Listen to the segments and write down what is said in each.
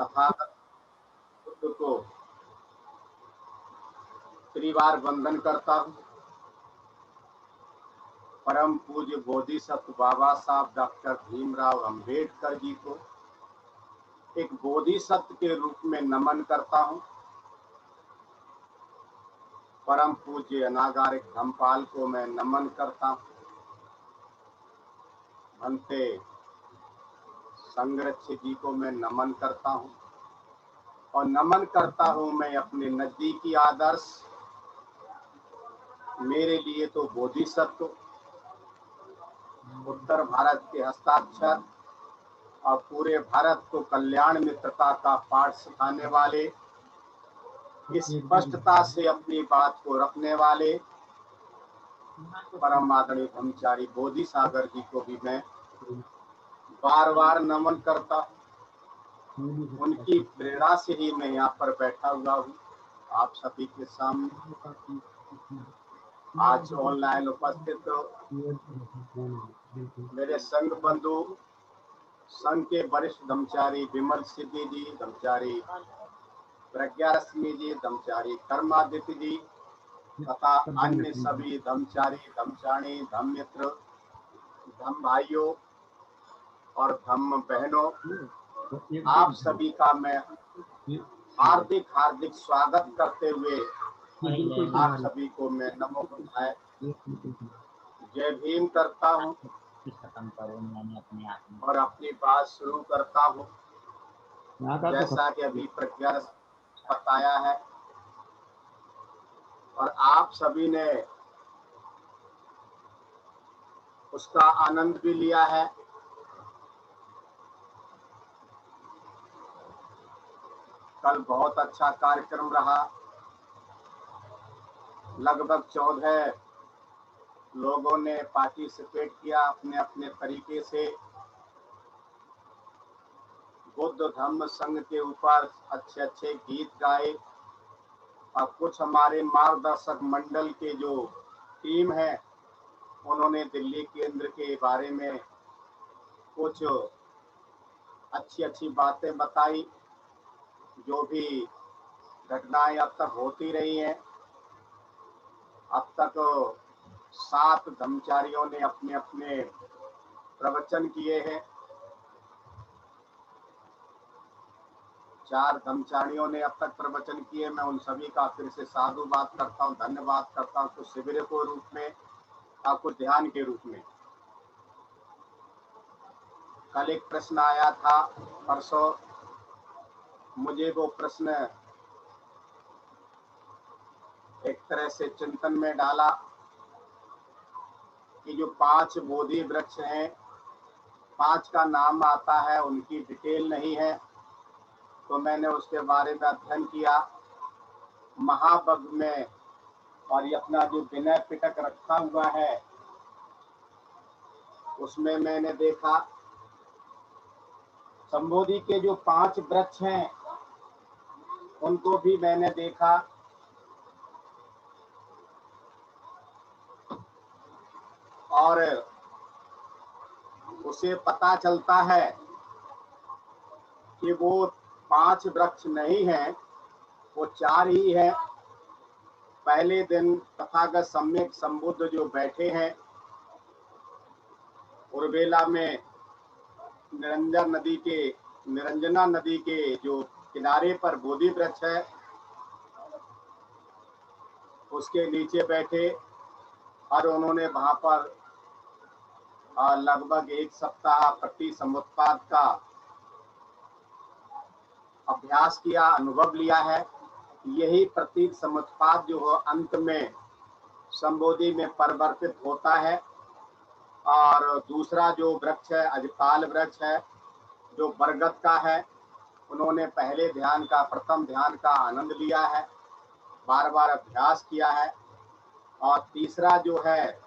तथागत बुद्ध को त्रिवार वंदन करता हूँ। परम पूज्य बोधिसत्व बाबा साहब डॉक्टर भीमराव अंबेडकर जी को एक बोधिसत्व के रूप में नमन करता हूँ। परम पूज्य अनागारिक धम्मपाल को मैं नमन करता हूँ। भंते संघरक्ष जी को मैं नमन करता हूँ और नमन करता हूँ मैं अपने नजदीकी आदर्श, मेरे लिए तो बोधिसत्व, उत्तर भारत के हस्ताक्षर और पूरे भारत को कल्याण मित्रता का पाठ सिखाने वाले, इस स्पष्टता से अपनी बात को रखने वाले परम आदरणीय ब्रह्मचारी बोधि सागर जी को भी मैं बार बार नमन करता हूँ। उनकी प्रेरणा से ही मैं यहाँ पर बैठा हुआ हूँ आप सभी के सामने आज ऑनलाइन उपस्थित मेरे संघ बंधु, संघ के वरिष्ठ ब्रह्मचारी विमल सिद्धि जी, ब्रह्मचारी प्रज्ञारश्मि जी, ब्रह्मचारी कर्मादित्य जी तथा अन्य सभी ब्रह्मचारी, ब्रह्मचारी, धम्म मित्र, धम्म भाइयों और धम्म बहनों, आप सभी का मैं हार्दिक हार्दिक स्वागत करते हुए आप सभी को मैं नमो बुद्धाय जय भीम करता हूँ और अपनी बात शुरू करता हूँ। जैसा कि अभी प्रज्ञा बताया है और आप सभी ने उसका आनंद भी लिया है। कल बहुत अच्छा कार्यक्रम रहा। लगभग 14 लोगों ने पार्टिसिपेट किया अपने अपने तरीके से। बुद्ध धम्म संघ के ऊपर अच्छे अच्छे गीत गाए और कुछ हमारे मार्गदर्शक मंडल के जो टीम है उन्होंने दिल्ली केंद्र के बारे में कुछ अच्छी अच्छी बातें बताई। जो भी घटनाएं अब तक होती रही हैं, अब तक 7 धर्मचारियों ने अपने अपने प्रवचन किए हैं। 4 धर्मचारियों ने अब तक प्रवचन किए। मैं उन सभी का फिर से साधुवाद करता हूँ, धन्यवाद करता हूँ। कुछ शिविर के रूप में और कुछ ध्यान के रूप में। कल एक प्रश्न आया था, परसों मुझे वो प्रश्न एक तरह से चिंतन में डाला कि जो 5 बोधि वृक्ष हैं, 5 का नाम आता है, उनकी डिटेल नहीं है, तो मैंने उसके बारे में अध्ययन किया महावग में। और ये अपना जो विनय पिटक रखा हुआ है उसमें मैंने देखा संबोधि के जो 5 वृक्ष हैं उनको भी मैंने देखा। और उसे पता चलता है कि वो 5 वृक्ष नहीं है, वो 4 ही है। पहले दिन तथागत सम्यक संबुद्ध जो बैठे हैं उर्वेला में निरंजना नदी के जो किनारे पर बोधि वृक्ष है उसके नीचे बैठे और उन्होंने वहां पर लगभग 1 सप्ताह प्रति समुत्पाद का अभ्यास किया, अनुभव लिया है। यही प्रतीक समुत्पाद जो हो अंत में संबोधि में परिवर्तित होता है। और दूसरा जो वृक्ष है अजपाल वृक्ष है जो बरगद का है, उन्होंने पहले ध्यान का, प्रथम ध्यान का आनंद लिया है, बार बार अभ्यास किया है। और तीसरा जो है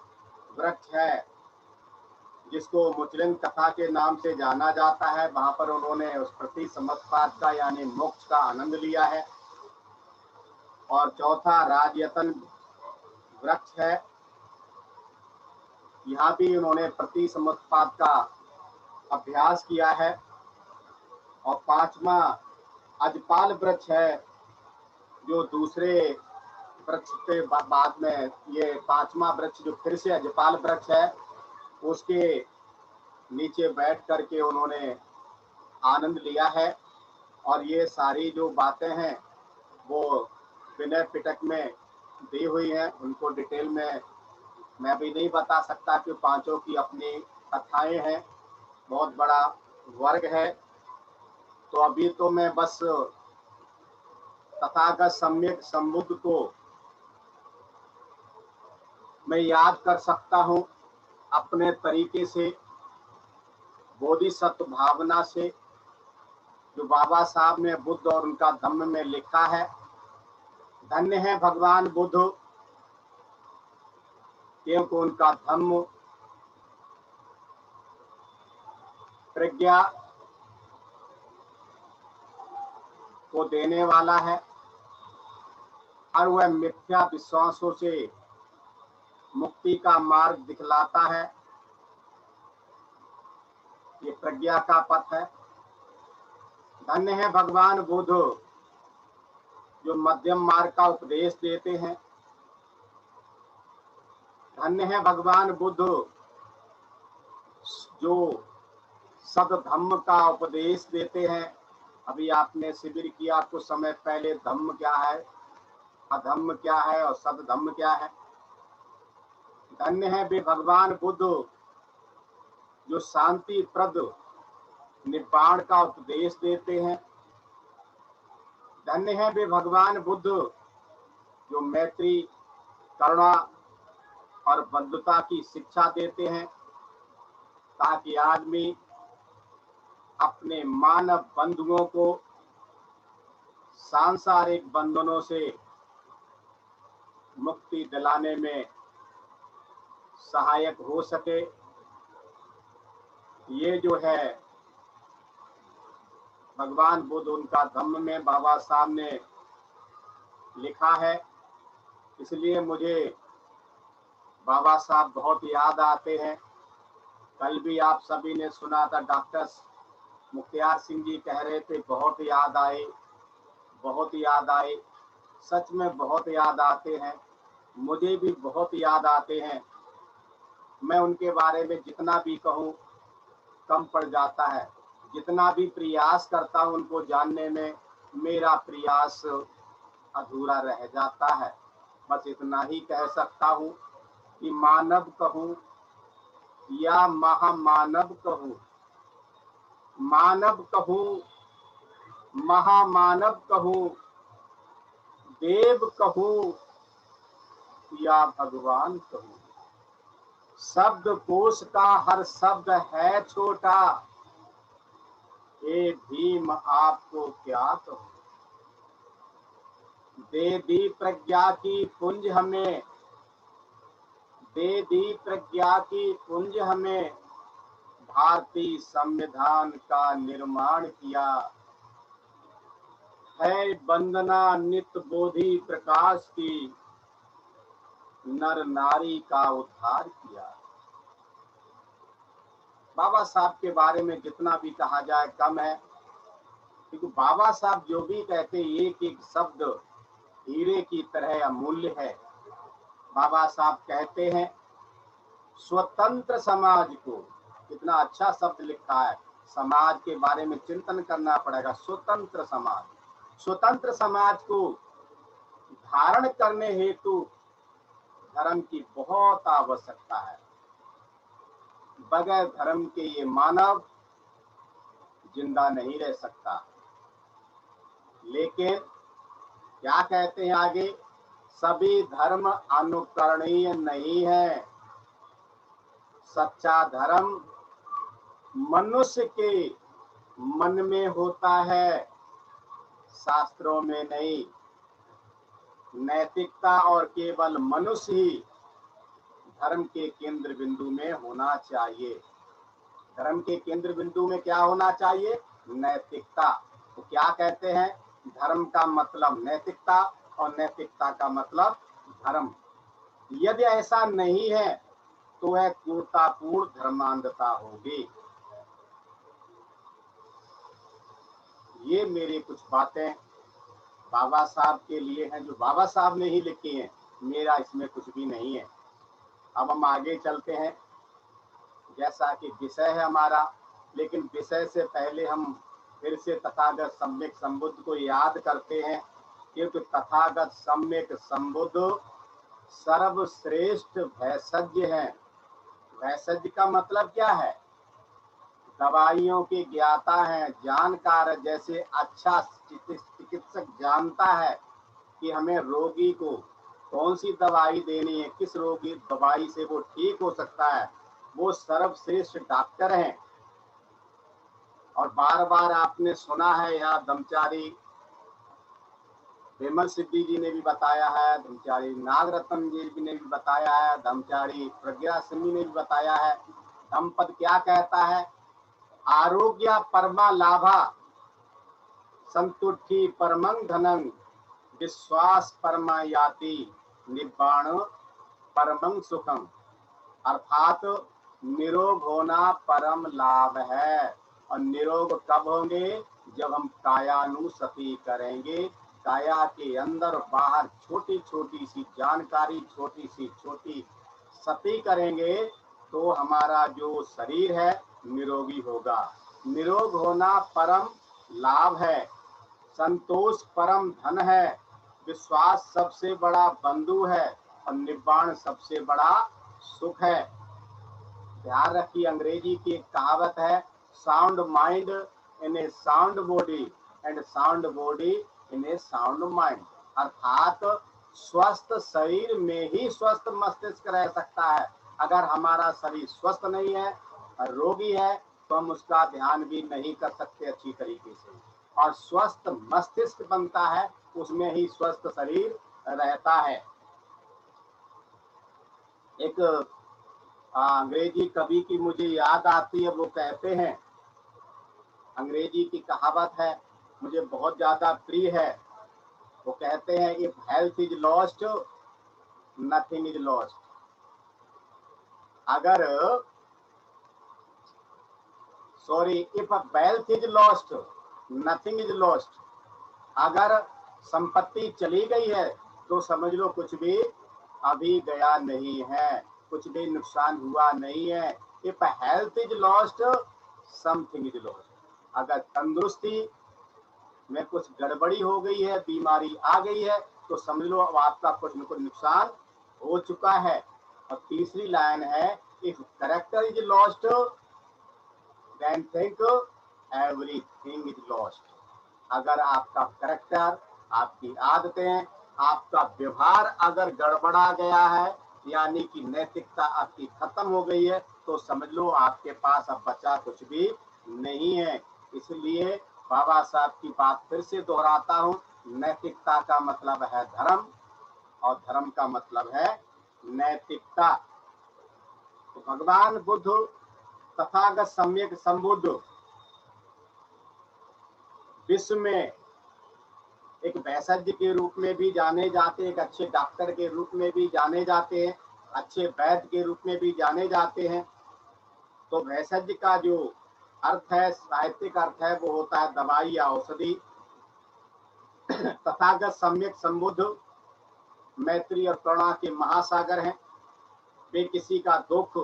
वृक्ष है जिसको मुचलिन कथा के नाम से जाना जाता है, वहां पर उन्होंने उस प्रति समुत्पाद का यानी मोक्ष का आनंद लिया है। और चौथा राजयतन वृक्ष है, यहाँ भी उन्होंने प्रति समुत्पाद का अभ्यास किया है। और 5वां अजपाल वृक्ष है, जो दूसरे वृक्ष के बाद में ये पांचवा वृक्ष जो फिर से अजपाल वृक्ष है, उसके नीचे बैठ करके उन्होंने आनंद लिया है। और ये सारी जो बातें हैं वो विनय पिटक में दी हुई हैं, उनको डिटेल में मैं भी नहीं बता सकता कि पांचों की अपनी कथाएं हैं, बहुत बड़ा वर्ग है। तो अभी तो मैं बस तथागत सम्यक संबुद्ध को मैं याद कर सकता हूँ अपने तरीके से, बोधिसत्व भावना से, जो बाबा साहब ने बुद्ध और उनका धम्म में लिखा है। धन्य है भगवान बुद्ध, क्योंकि उनका धम्म प्रज्ञा को देने वाला है और वह मिथ्या विश्वासों से मुक्ति का मार्ग दिखलाता है। ये प्रज्ञा का पथ है। धन्य है भगवान बुद्ध, जो मध्यम मार्ग का उपदेश देते हैं। धन्य है भगवान बुद्ध, जो सद्धम्म का उपदेश देते हैं। अभी आपने शिविर किया कुछ समय पहले, धम्म क्या है, अधम्म क्या है और सद्धम्म क्या है। धन्य है वे भगवान बुद्ध, जो शांति प्रद निब्बाण का उपदेश देते हैं। धन्य है वे भगवान बुद्ध, जो मैत्री, करुणा और बंधुता की शिक्षा देते हैं, ताकि आदमी अपने मानव बंधुओं को सांसारिक बंधनों से मुक्ति दिलाने में सहायक हो सके। ये जो है भगवान बुद्ध, उनका धम्म में बाबा साहब ने लिखा है। इसलिए मुझे बाबा साहब बहुत याद आते हैं। कल भी आप सभी ने सुना था, डॉक्टर मुख्तियार सिंह जी कह रहे थे बहुत याद आए, बहुत याद आए। सच में बहुत याद आते हैं, मुझे भी बहुत याद आते हैं। मैं उनके बारे में जितना भी कहूँ कम पड़ जाता है। जितना भी प्रयास करता हूँ उनको जानने में, मेरा प्रयास अधूरा रह जाता है। बस इतना ही कह सकता हूँ कि मानव कहूँ या महामानव कहूँ, मानव कहूँ, महामानव कहूँ, देव कहूँ या भगवान कहूँ, शब्द कोश का हर शब्द है छोटा। हे भीम आपको क्या कहूँ, दे दी प्रज्ञा की पुंज हमें, दे दी प्रज्ञा की पुंज हमें, भारतीय संविधान का निर्माण किया है। वंदना नित्य बोधि प्रकाश की, नर नारी का उद्धार किया। बाबा साहब के बारे में जितना भी कहा जाए कम है, क्योंकि बाबा साहब जो भी कहते एक एक शब्द हीरे की तरह अमूल्य है। बाबा साहब कहते हैं स्वतंत्र समाज को, कितना अच्छा शब्द लिखा है। समाज के बारे में चिंतन करना पड़ेगा। स्वतंत्र समाज, स्वतंत्र समाज को धारण करने हेतु धर्म की बहुत आवश्यकता है। बगैर धर्म के ये मानव जिंदा नहीं रह सकता। लेकिन क्या कहते हैं आगे, सभी धर्म अनुकरणीय नहीं है। सच्चा धर्म मनुष्य के मन में होता है, शास्त्रों में नहीं। नैतिकता और केवल मनुष्य ही धर्म के केंद्र बिंदु में होना चाहिए। धर्म के केंद्र बिंदु में क्या होना चाहिए, नैतिकता। तो क्या कहते हैं, धर्म का मतलब नैतिकता और नैतिकता का मतलब धर्म। यदि ऐसा नहीं है तो वह क्रूरतापूर्ण धर्मांधता होगी। ये मेरी कुछ बातें बाबा साहब के लिए हैं, जो बाबा साहब ने ही लिखी हैं, मेरा इसमें कुछ भी नहीं है। अब हम आगे चलते हैं, जैसा कि विषय है हमारा, लेकिन विषय से पहले हम फिर से तथागत सम्यक संबुद्ध को याद करते हैं, क्योंकि तथागत सम्यक संबुद्ध सर्वश्रेष्ठ भैषज्ञ है। भैषज्ञ का मतलब क्या है? दवाइयों के ज्ञाता है, जानकार। जैसे अच्छा चिकित्सक जानता है कि हमें रोगी को कौन सी दवाई देनी है, किस रोगी दवाई से वो ठीक हो सकता है, वो सर्वश्रेष्ठ डॉक्टर हैं। और बार बार आपने सुना है, यहाँ ब्रह्मचारी विमल सिद्धि जी ने भी बताया है, ब्रह्मचारी नागरत्न जी ने भी बताया है, ब्रह्मचारी प्रज्ञा सिंह ने भी बताया है। धम्मपद क्या कहता है? आरोग्य परमा लाभा, संतुष्टि परमं धनं, विश्वास परमा याति, निब्बाण परमं सुखम। अर्थात निरोग होना परम लाभ है। और निरोग कब होंगे? जब हम कायानुसति करेंगे, काया के अंदर बाहर छोटी छोटी सी जानकारी, छोटी छोटी सती करेंगे, तो हमारा जो शरीर है निरोगी होगा। निरोग होना परम लाभ है, संतोष परम धन है, विश्वास सबसे बड़ा बंधु है, और निब्बाण सबसे बड़ा सुख है। ध्यान रखिए, अंग्रेजी की एक कहावत है, sound mind in A sound body and sound body in A sound mind. अर्थात स्वस्थ शरीर में ही स्वस्थ मस्तिष्क रह सकता है। अगर हमारा शरीर स्वस्थ नहीं है, रोगी है, तो हम उसका ध्यान भी नहीं कर सकते अच्छी तरीके से। और स्वस्थ मस्तिष्क बनता है, उसमें ही स्वस्थ शरीर रहता है। एक अंग्रेजी कवि की मुझे याद आती है, वो कहते हैं, अंग्रेजी की कहावत है, मुझे बहुत ज्यादा प्रिय है। वो कहते हैं, if health is lost nothing is lost. अगर if wealth is lost nothing is lost. अगर संपत्ति चली गई है तो समझ लो कुछ भी अभी गया नहीं है, कुछ भी नुकसान हुआ नहीं है। If health is lost something is lost. अगर तंदुरुस्ती में कुछ गड़बड़ी हो गई है, बीमारी आ गई है, तो समझ लो अब आपका कुछ न कुछ नुकसान हो चुका है। और तीसरी लाइन है, if character is lost then think everything is lost. अगर आपका कैरेक्टर, आपकी आदतें, आपका व्यवहार अगर गड़बड़ा गया है, यानी कि नैतिकता आपकी खत्म हो गई है, तो समझ लो आपके पास अब बचा कुछ भी नहीं है। इसलिए बाबा साहब की बात फिर से दोहराता हूँ, नैतिकता का मतलब है धर्म, और धर्म का मतलब है नैतिकता। तो भगवान बुद्ध तथागत सम्यक संबुद्ध विश्व में एक वैद्य के रूप में भी जाने जाते हैं, एक अच्छे डॉक्टर के रूप में भी जाने जाते हैं, अच्छे वैद्य के रूप में भी जाने जाते हैं। तो वैद्य का जो अर्थ है, साहित्यिक अर्थ है, वो होता है दवाई या औषधि। तथागत सम्यक संबुद्ध मैत्री और करुणा के महासागर हैं। वे किसी का दुख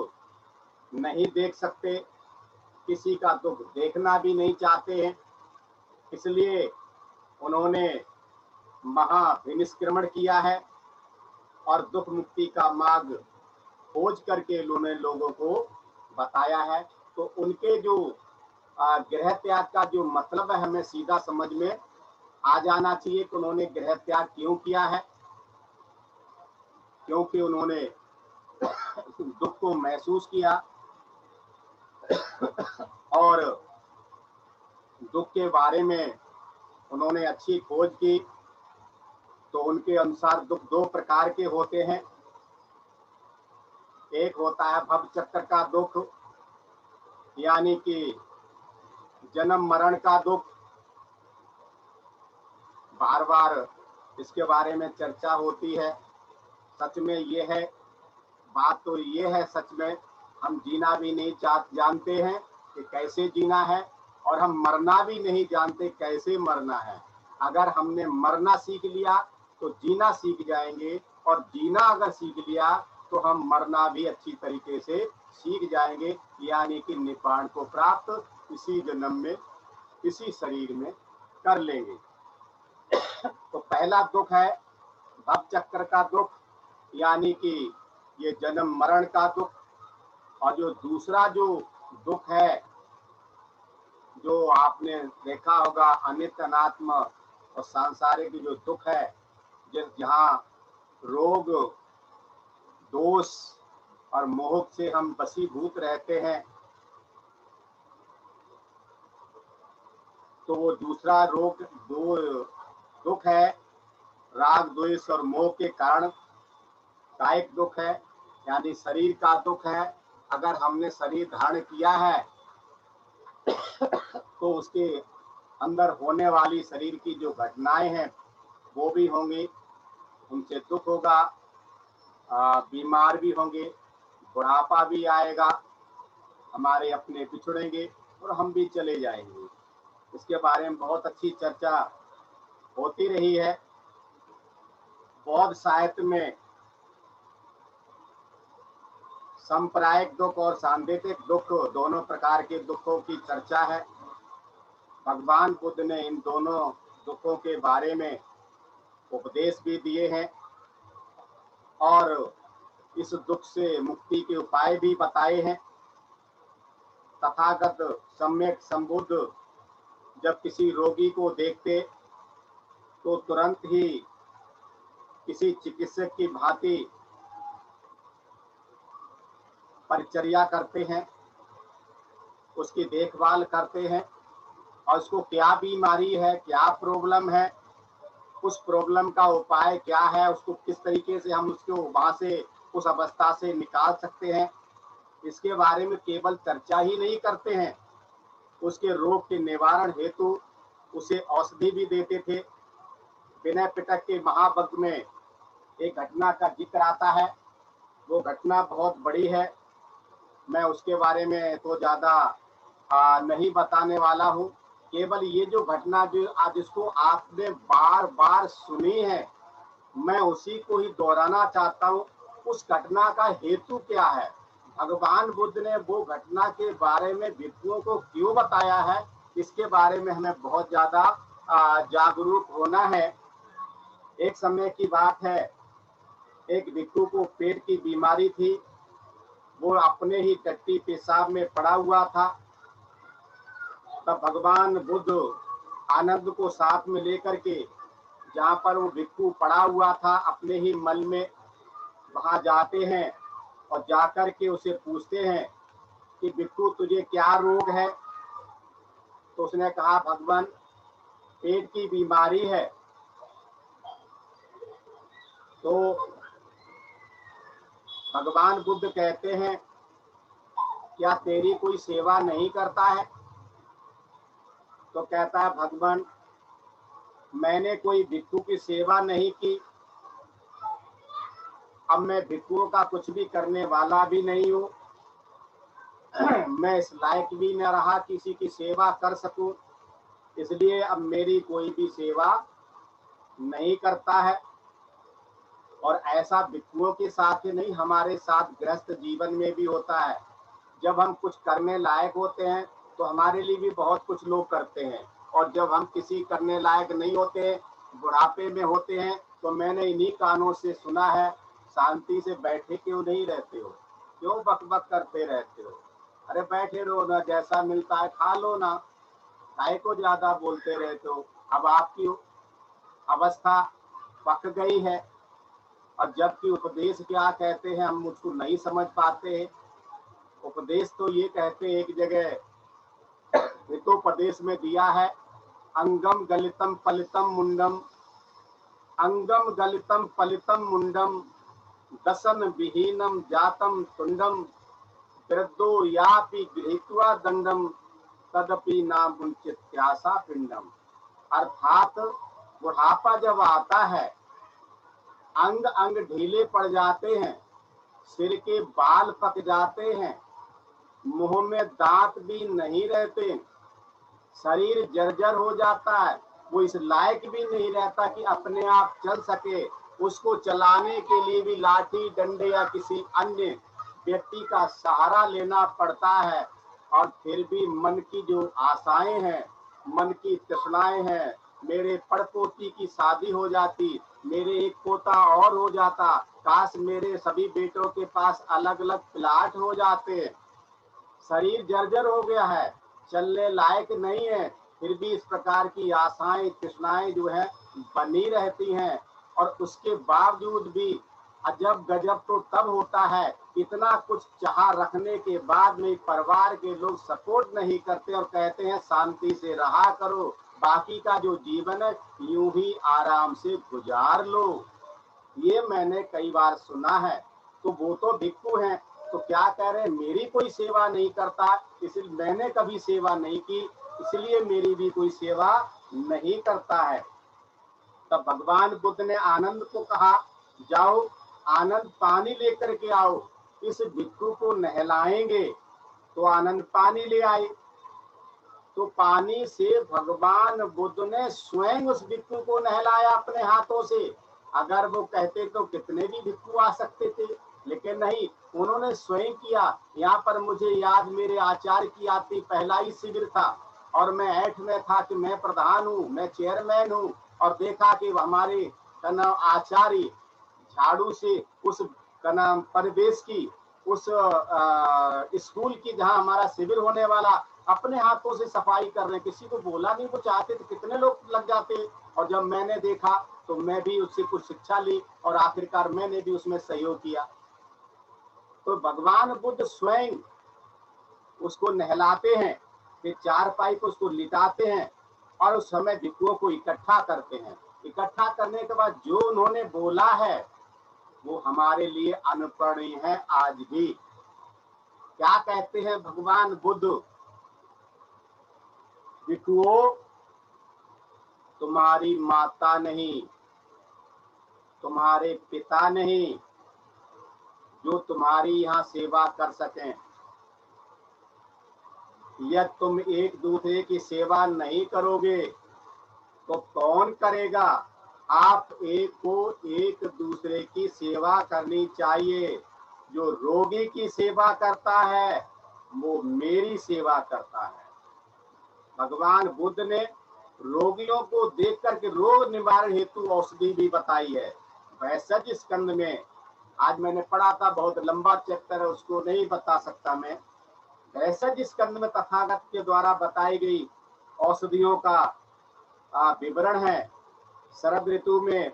नहीं देख सकते, किसी का दुख देखना भी नहीं चाहते हैं। इसलिए उन्होंने महाविनिष्क्रमण किया है और दुख मुक्ति का मार्ग खोज करके उन्होंने लोगों को बताया है। तो उनके जो गृह त्याग का जो मतलब है, हमें सीधा समझ में आ जाना चाहिए कि उन्होंने गृह त्याग क्यों किया है। क्योंकि उन्होंने दुख को महसूस किया और दुख के बारे में उन्होंने अच्छी खोज की। तो उनके अनुसार दुख दो प्रकार के होते हैं। एक होता है भव चक्र का दुख, यानी कि जन्म मरण का दुख। बार बार इसके बारे में चर्चा होती है। सच में ये है, बात तो ये है, सच में हम जीना भी नहीं जानते हैं कि कैसे जीना है। और हम मरना भी नहीं जानते कैसे मरना है। अगर हमने मरना सीख लिया तो जीना सीख जाएंगे, और जीना अगर सीख लिया तो हम मरना भी अच्छी तरीके से सीख जाएंगे, यानी कि निब्बाण को प्राप्त इसी जन्म में इसी शरीर में कर लेंगे। तो पहला दुख है भव चक्र का दुख, यानी कि ये जन्म मरण का दुख। और जो दूसरा जो दुख है, जो आपने देखा होगा, अनित्य अनात्म और सांसारिक जो दुख है, जहाँ रोग, दोष और मोह से हम वशीभूत रहते हैं, तो वो दूसरा रोग दुख है राग द्वेष और मोह के कारण। कायिक दुख है, यानी शरीर का दुख है। अगर हमने शरीर धारण किया है तो उसके अंदर होने वाली शरीर की जो घटनाएं हैं वो भी होंगी, उनसे दुख होगा, बीमार भी होंगे, बुढ़ापा भी आएगा, हमारे अपने बिछड़ेंगे और हम भी चले जाएंगे। इसके बारे में बहुत अच्छी चर्चा होती रही है। बौद्ध साहित्य में सांप्रदायिक दुख और सांकेतिक दुख, दोनों प्रकार के दुखों की चर्चा है। भगवान बुद्ध ने इन दोनों दुखों के बारे में उपदेश भी दिए हैं और इस दुख से मुक्ति के उपाय भी बताए हैं। तथागत सम्यक संबुद्ध जब किसी रोगी को देखते तो तुरंत ही किसी चिकित्सक की भांति परिचर्या करते हैं, उसकी देखभाल करते हैं, और उसको क्या बीमारी है, क्या प्रॉब्लम है, उस प्रॉब्लम का उपाय क्या है, उसको किस तरीके से हम उसको वहां से उस अवस्था से निकाल सकते हैं, इसके बारे में केवल चर्चा ही नहीं करते हैं, उसके रोग के निवारण हेतु उसे औषधि भी देते थे। विनय पिटक के महावग्ग में एक घटना का जिक्र आता है। वो घटना बहुत बड़ी है, मैं उसके बारे में तो ज्यादा नहीं बताने वाला हूँ। केवल ये जो घटना जो आज इसको आपने बार बार सुनी है, मैं उसी को ही दोहराना चाहता हूँ। उस घटना का हेतु क्या है, भगवान बुद्ध ने वो घटना के बारे में भिक्षुओं को क्यों बताया है, इसके बारे में हमें बहुत ज्यादा जागरूक होना है। एक समय की बात है, एक भिक्षु को पेट की बीमारी थी। वो अपने ही टट्टी पेशाब में पड़ा हुआ था। तब भगवान बुद्ध आनंद को साथ में लेकर के जहाँ पर वो भिक्षु पड़ा हुआ था अपने ही मल में, वहां जाते हैं और जाकर के उसे पूछते हैं कि भिक्षु तुझे क्या रोग है। तो उसने कहा भगवान पेट की बीमारी है। तो भगवान बुद्ध कहते हैं क्या तेरी कोई सेवा नहीं करता है। तो कहता है भगवान मैंने कोई भिक्षु की सेवा नहीं की, अब मैं भिक्षुओं का कुछ भी करने वाला भी नहीं हूँ, मैं इस लायक भी न रहा किसी की सेवा कर सकूं, इसलिए अब मेरी कोई भी सेवा नहीं करता है। और ऐसा भिक्षुओं के साथ ही नहीं, हमारे साथ गृहस्थ जीवन में भी होता है। जब हम कुछ करने लायक होते हैं तो हमारे लिए भी बहुत कुछ लोग करते हैं, और जब हम किसी करने लायक नहीं होते, बुढ़ापे में होते हैं, तो मैंने इन्हीं कानों से सुना है शांति से बैठे क्यों नहीं रहते हो, क्यों बकबक करते रहते हो, अरे बैठे रहो ना, जैसा मिलता है खा लो ना, काय को ज्यादा बोलते रहते हो। अब आपकी अवस्था पक गई है, और जबकि उपदेश क्या कहते हैं हम मुझको नहीं समझ पाते हैं। उपदेश तो ये कहते हैं, एक जगह हितोपदेश में दिया है, अंगम गलितम पलितम मुंडम, अंगम गलितम पलितम मुंडम, दसन विहीनम जातम तुंडम, वृद्धो यापि गृहीत्वा दंडम, तदपि ना मुंचित्यासा पिंडम। अर्थात बुढ़ापा जब आता है, अंग अंग ढीले पड़ जाते हैं, सिर के बाल पक जाते हैं, मुंह में दांत भी नहीं रहते, शरीर जर्जर हो जाता है, वो इस लायक भी नहीं रहता कि अपने आप चल सके। उसको चलाने के लिए भी लाठी डंडे या किसी अन्य व्यक्ति का सहारा लेना पड़ता है। और फिर भी मन की जो आशाएं हैं, मन की तृष्णाएं हैं, मेरे पड़पोती की शादी हो जाती, मेरे एक पोता और हो जाता, काश मेरे सभी बेटों के पास अलग अलग प्लाट हो जाते। शरीर जर्जर हो गया है, चलने लायक नहीं है, फिर भी इस प्रकार की आशाएं तृष्णाएं जो है बनी रहती हैं। और उसके बावजूद भी अजब गजब तो तब होता है, इतना कुछ चाह रखने के बाद में परिवार के लोग सपोर्ट नहीं करते और कहते हैं शांति से रहा करो, बाकी का जो जीवन है यूं ही आराम से गुजार लो। ये मैंने कई बार सुना है। तो वो तो भिक्षु हैं, तो क्या कह रहे हैं, मेरी कोई सेवा नहीं करता, इसलिए मैंने कभी सेवा नहीं की, इसलिए मेरी भी कोई सेवा नहीं करता है। तब भगवान बुद्ध ने आनंद को कहा, जाओ आनंद पानी लेकर के आओ, इस भिक्षु को नहलाएंगे। तो आनंद पानी ले आए। तो पानी से भगवान बुद्ध ने स्वयं उस भिक्षु को नहलाया अपने हाथों से। अगर वो कहते तो कितने भी भिक्षु आ सकते थे, लेकिन नहीं, उन्होंने स्वयं किया। यहाँ पर मुझे याद, मेरे आचार्य की आती पहला ही शिविर था और मैं 8 में था कि मैं प्रधान हूँ, मैं चेयरमैन हूँ। और देखा कि हमारे आचार्य झाड़ू से उस परिवेश की, उस स्कूल की जहाँ हमारा शिविर होने वाला, अपने हाथों से सफाई कर रहे हैं। किसी को बोला नहीं, वो चाहते तो कितने लोग लग जाते। और जब मैंने देखा तो मैं भी उससे कुछ शिक्षा ली और आखिरकार मैंने भी उसमें सहयोग किया। तो भगवान बुद्ध स्वयं उसको नहलाते हैं, फिर चारपाई को उसको लिटाते हैं और उस समय भिक्षुओं को इकट्ठा करते हैं। इकट्ठा करने के बाद जो उन्होंने बोला है वो हमारे लिए अनुकरणीय है आज भी। क्या कहते हैं भगवान बुद्ध, भिक्षुओं तुम्हारी माता नहीं, तुम्हारे पिता नहीं जो तुम्हारी यहाँ सेवा कर सकें। यदि तुम एक दूसरे की सेवा नहीं करोगे तो कौन करेगा। आप एक को एक दूसरे की सेवा करनी चाहिए। जो रोगी की सेवा करता है वो मेरी सेवा करता है। भगवान बुद्ध ने रोगियों को देख करके रोग निवारण हेतु औषधि भी बताई है। वैसज स्कंद में, आज मैंने पढ़ा था, बहुत लंबा चैप्टर है, उसको नहीं बता सकता मैं। वैसज स्कंद में तथागत के द्वारा बताई गई औषधियों का विवरण है। शरद ऋतु में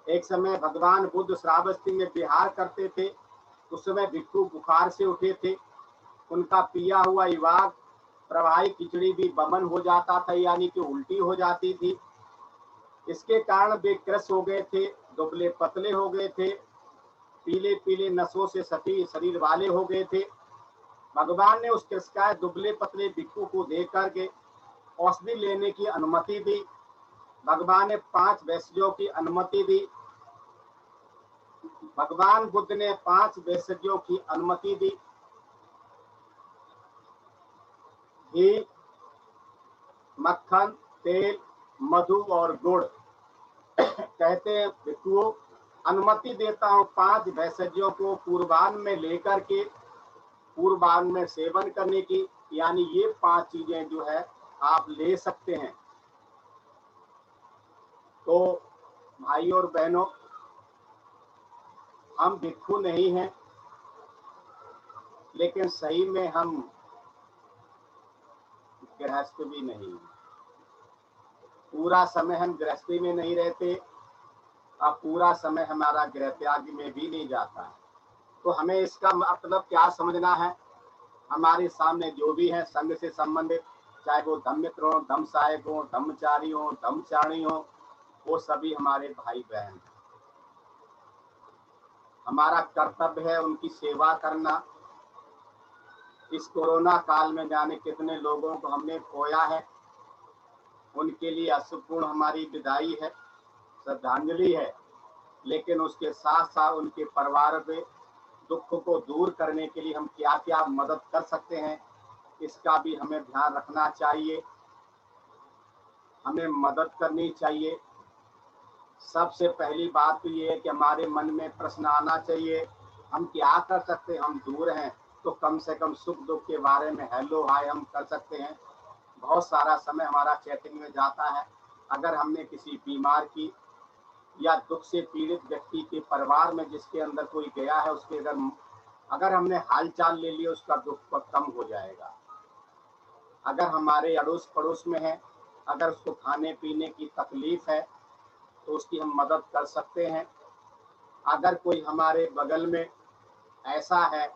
एक समय भगवान बुद्ध श्रावस्ती में विहार करते थे। उस समय भिक्षु बुखार से उठे थे, उनका पिया हुआ इवाग प्रवाही खिचड़ी भी बमन हो जाता था, यानी कि उल्टी हो जाती थी। इसके कारण वे क्रस हो गए थे, दुबले पतले हो गए थे, पीले पीले नसों से सटी शरीर वाले हो गए थे। भगवान ने उस कृषकाय दुबले पतले भिक्षु को देख करके औषधि लेने की अनुमति दी। भगवान ने 5 वैश्यों की अनुमति दी। भगवान बुद्ध ने 5 वैश्यों की अनुमति दी। घी, मक्खन, तेल, मधु और गुड़। कहते हैं भिक्षुओं, अनुमति देता हूँ 5 वैश्यों को पूर्वाह्न में लेकर के पूर्वाह्न में सेवन करने की, यानी ये 5 चीजें जो है आप ले सकते हैं। तो भाई और बहनों, हम भिक्षु नहीं हैं, लेकिन सही में हम गृहस्थ भी नहीं। पूरा समय हम गृहस्थी में नहीं रहते, अब पूरा समय हमारा गृह त्याग में भी नहीं जाता है। तो हमें इसका मतलब क्या समझना है, हमारे सामने जो भी है संघ से संबंधित, चाहे वो धम्मित्र हो, धम्म सहायक हो, धम्मचारी हो, धम्मचारी हो, वो सभी हमारे भाई बहन। हमारा कर्तव्य है उनकी सेवा करना। इस कोरोना काल में जाने कितने लोगों को हमने खोया है, उनके लिए अश्रुपूर्ण हमारी विदाई है, श्रद्धांजलि है। लेकिन उसके साथ साथ उनके परिवार पे दुख को दूर करने के लिए हम क्या क्या मदद कर सकते हैं, इसका भी हमें ध्यान रखना चाहिए। हमें मदद करनी चाहिए। सबसे पहली बात तो ये है कि हमारे मन में प्रश्न आना चाहिए, हम क्या कर सकते हैं? हम दूर हैं तो कम से कम सुख दुख के बारे में हेलो हाय हम कर सकते हैं। बहुत सारा समय हमारा चैटिंग में जाता है। अगर हमने किसी बीमार की या दुख से पीड़ित व्यक्ति के परिवार में जिसके अंदर कोई गया है, उसके अगर हमने हालचाल ले लिया, उसका दुख कम हो जाएगा। अगर हमारे अड़ोस पड़ोस में है, अगर उसको खाने पीने की तकलीफ है तो उसकी हम मदद कर सकते हैं। अगर कोई हमारे बगल में ऐसा है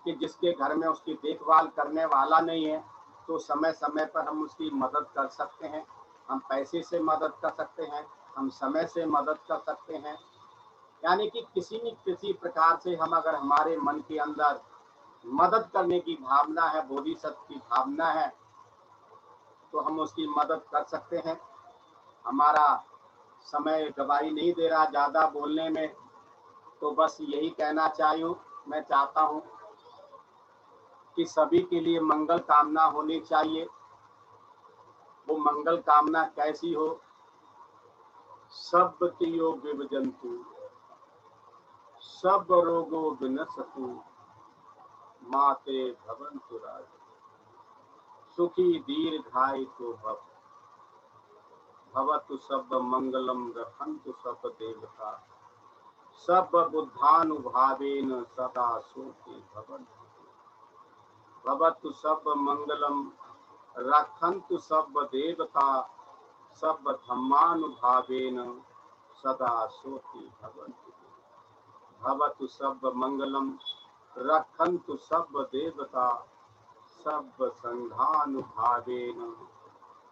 कि जिसके घर में उसकी देखभाल करने वाला नहीं है, तो समय समय पर हम उसकी मदद कर सकते हैं। हम पैसे से मदद कर सकते हैं, हम समय से मदद कर सकते हैं। यानी कि किसी न किसी प्रकार से हम अगर हमारे मन के अंदर मदद करने की भावना है, बोधिसत्व की भावना है, तो हम उसकी मदद कर सकते हैं। हमारा समय गवाही नहीं दे रहा ज़्यादा बोलने में, तो बस यही कहना मैं चाहता हूँ कि सभी के लिए मंगल कामना होनी चाहिए। वो मंगल कामना कैसी हो? सब तियो विभजन्तु, सब रोगो विनशतु, माते भवन्तु राजन्, सुखी दीर्घायु भव, भवतु सब मंगलम, रखन्तु सब देवता, सब बुद्धानुभावेन सदा सुखी भवन्तु, भवतु सब मंगलम, रखन्तु सब देवता, सब धम्मानुभावेन सदा सुखी भवन्तु, भवतु सब मंगलम, रखन्तु सब देवता, सब संघानुभावेन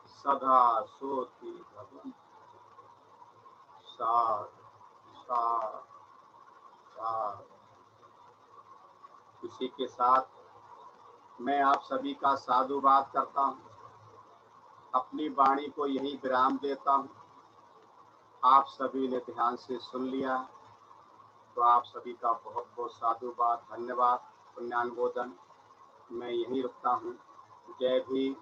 सदा सुखी भवन्तु। साध साध साध। इसी के साथ मैं आप सभी का साधुवाद करता हूँ, अपनी वाणी को यही विराम देता हूँ। आप सभी ने ध्यान से सुन लिया, तो आप सभी का बहुत बहुत साधुवाद, धन्यवाद, पुण्यानुमोदन। मैं यहीं रुकता हूँ। जय भीम,